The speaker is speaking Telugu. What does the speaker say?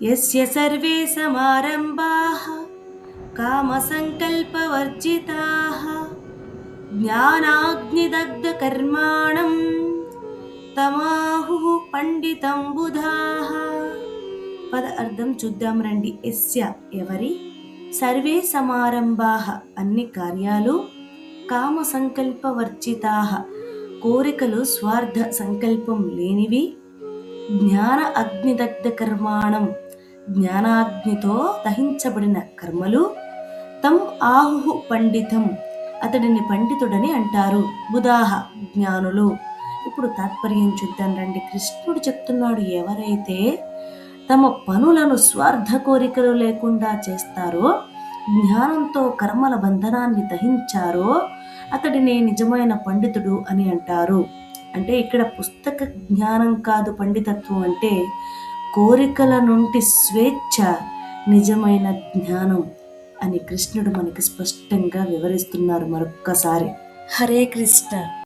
యస్య సర్వే సమారంభాః కామసంకల్పవర్జితాః జ్ఞానాగ్నిదగ్ధకర్మాణం తమాహుః పండితం బుధాః. పద అర్థం చూద్దాం రండి. యస్య ఎవరి, సర్వే సమారంభాః అన్ని కార్యాలు, కామ సంకల్పవర్జితాః కోరికలు స్వార్థ సంకల్పం లేనివి, జ్ఞాన అగ్నిదగ్ధ కర్మాణం జ్ఞానాగ్నితో దహించబడిన కర్మలు, తం ఆహు పండితం అతడిని పండితుడని అంటారు, బుధాహ జ్ఞానులు. ఇప్పుడు తాత్పర్యం చూద్దాం రండి. కృష్ణుడు చెప్తున్నాడు, ఎవరైతే తమ పనులను స్వార్థ కోరికలు లేకుండా చేస్తారో, జ్ఞానంతో కర్మల బంధనాన్ని దహించారో అతడినే నిజమైన పండితుడు అని అంటారు. అంటే ఇక్కడ పుస్తక జ్ఞానం కాదు పండితత్వం అంటే, కోరికల నుండి స్వేచ్ఛ నిజమైన జ్ఞానం అని కృష్ణుడు మనకి స్పష్టంగా వివరిస్తున్నారు మరొక్కసారి. హరే కృష్ణ.